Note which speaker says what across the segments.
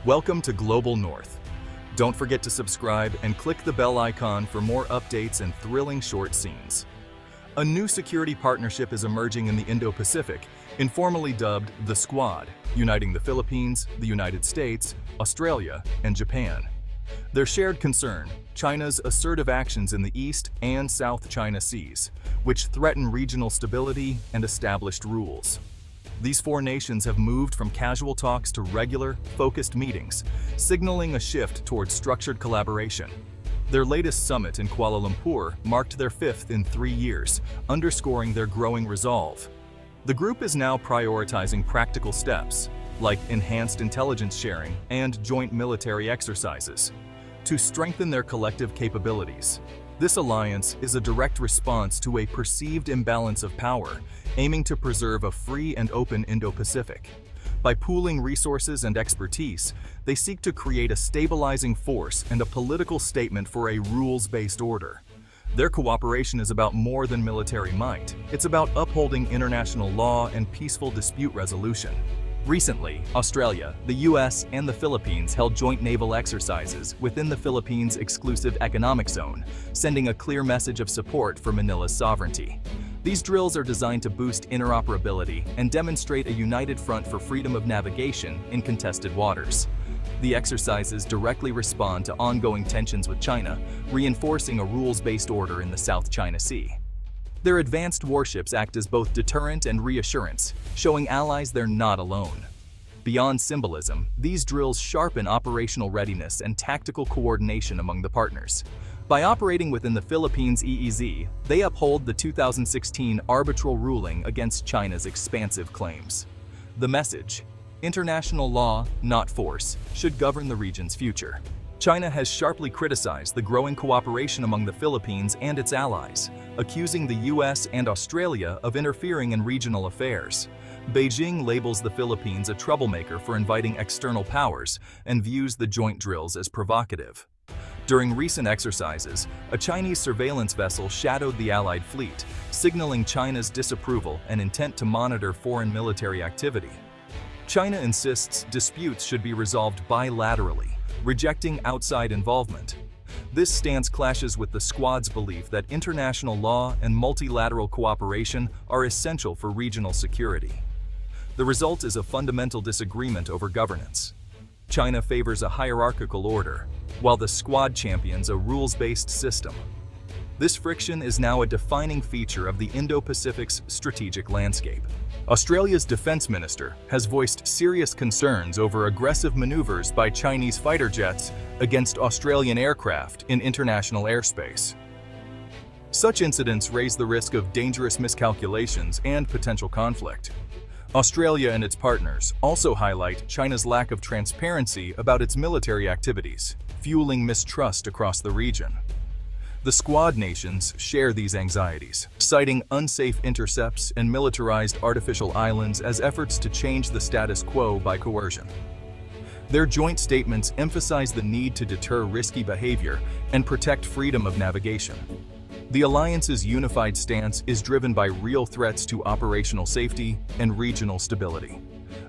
Speaker 1: Welcome to Global North. Don't forget to subscribe and click the bell icon for more updates and thrilling short scenes. A new security partnership is emerging in the Indo-Pacific, informally dubbed the Squad, uniting the Philippines, the United States, Australia, and Japan. Their shared concern, China's assertive actions in the East and South China Seas, which threaten regional stability and established rules. These four nations have moved from casual talks to regular, focused meetings, signaling a shift towards structured collaboration. Their latest summit in Kuala Lumpur marked their fifth in 3 years, underscoring their growing resolve. The group is now prioritizing practical steps, like enhanced intelligence sharing and joint military exercises, to strengthen their collective capabilities. This alliance is a direct response to a perceived imbalance of power, aiming to preserve a free and open Indo-Pacific. By pooling resources and expertise, they seek to create a stabilizing force and a political statement for a rules-based order. Their cooperation is about more than military might. It's about upholding international law and peaceful dispute resolution. Recently, Australia, the US, and the Philippines held joint naval exercises within the Philippines' exclusive economic zone, sending a clear message of support for Manila's sovereignty. These drills are designed to boost interoperability and demonstrate a united front for freedom of navigation in contested waters. The exercises directly respond to ongoing tensions with China, reinforcing a rules-based order in the South China Sea. Their advanced warships act as both deterrent and reassurance, showing allies they're not alone. Beyond symbolism, these drills sharpen operational readiness and tactical coordination among the partners. By operating within the Philippines' EEZ, they uphold the 2016 arbitral ruling against China's expansive claims. The message: international law, not force, should govern the region's future. China has sharply criticized the growing cooperation among the Philippines and its allies, accusing the US and Australia of interfering in regional affairs. Beijing labels the Philippines a troublemaker for inviting external powers and views the joint drills as provocative. During recent exercises, a Chinese surveillance vessel shadowed the Allied fleet, signaling China's disapproval and intent to monitor foreign military activity. China insists disputes should be resolved bilaterally, rejecting outside involvement. This stance clashes with the Squad's belief that international law and multilateral cooperation are essential for regional security. The result is a fundamental disagreement over governance. China favors a hierarchical order, while the Squad champions a rules-based system. This friction is now a defining feature of the Indo-Pacific's strategic landscape. Australia's defense minister has voiced serious concerns over aggressive maneuvers by Chinese fighter jets against Australian aircraft in international airspace. Such incidents raise the risk of dangerous miscalculations and potential conflict. Australia and its partners also highlight China's lack of transparency about its military activities, fueling mistrust across the region. The Squad nations share these anxieties, citing unsafe intercepts and militarized artificial islands as efforts to change the status quo by coercion. Their joint statements emphasize the need to deter risky behavior and protect freedom of navigation. The alliance's unified stance is driven by real threats to operational safety and regional stability.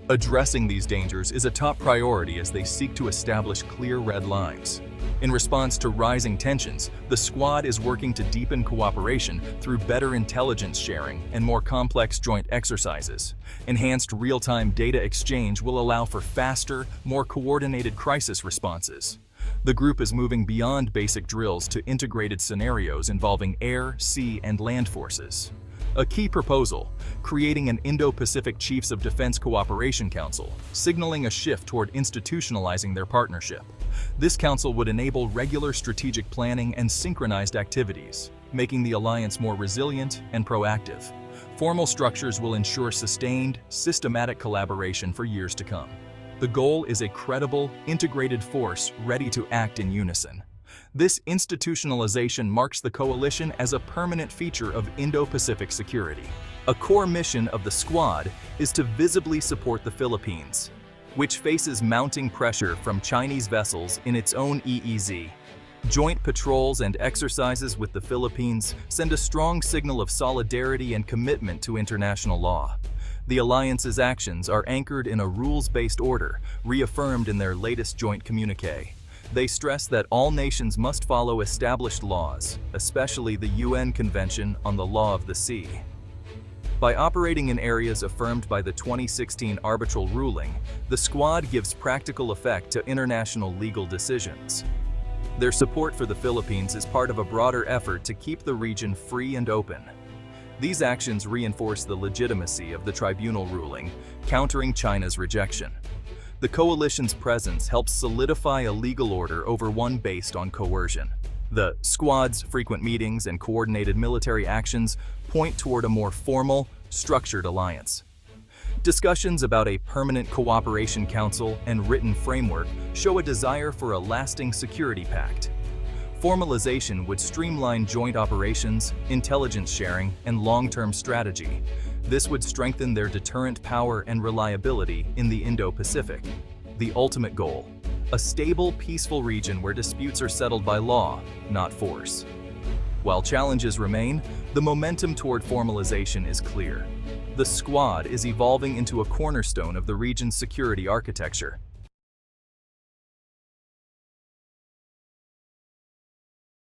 Speaker 1: Addressing these dangers is a top priority as they seek to establish clear red lines. In response to rising tensions, the Squad is working to deepen cooperation through better intelligence sharing and more complex joint exercises. Enhanced real-time data exchange will allow for faster, more coordinated crisis responses. The group is moving beyond basic drills to integrated scenarios involving air, sea, and land forces. A key proposal, creating an Indo-Pacific Chiefs of Defense Cooperation Council, signaling a shift toward institutionalizing their partnership. This council would enable regular strategic planning and synchronized activities, making the alliance more resilient and proactive. Formal structures will ensure sustained, systematic collaboration for years to come. The goal is a credible, integrated force ready to act in unison. This institutionalization marks the coalition as a permanent feature of Indo-Pacific security. A core mission of the Squad is to visibly support the Philippines, which faces mounting pressure from Chinese vessels in its own EEZ. Joint patrols and exercises with the Philippines send a strong signal of solidarity and commitment to international law. The alliance's actions are anchored in a rules-based order, reaffirmed in their latest joint communiqué. They stress that all nations must follow established laws, especially the UN Convention on the Law of the Sea. By operating in areas affirmed by the 2016 arbitral ruling, the Squad gives practical effect to international legal decisions. Their support for the Philippines is part of a broader effort to keep the region free and open. These actions reinforce the legitimacy of the tribunal ruling, countering China's rejection. The coalition's presence helps solidify a legal order over one based on coercion. The Squad's frequent meetings and coordinated military actions point toward a more formal, structured alliance. Discussions about a permanent cooperation council and written framework show a desire for a lasting security pact. Formalization would streamline joint operations, intelligence sharing, and long-term strategy. This would strengthen their deterrent power and reliability in the Indo-Pacific. The ultimate goal: a stable, peaceful region where disputes are settled by law, not force. While challenges remain, the momentum toward formalization is clear. The Squad is evolving into a cornerstone of the region's security architecture.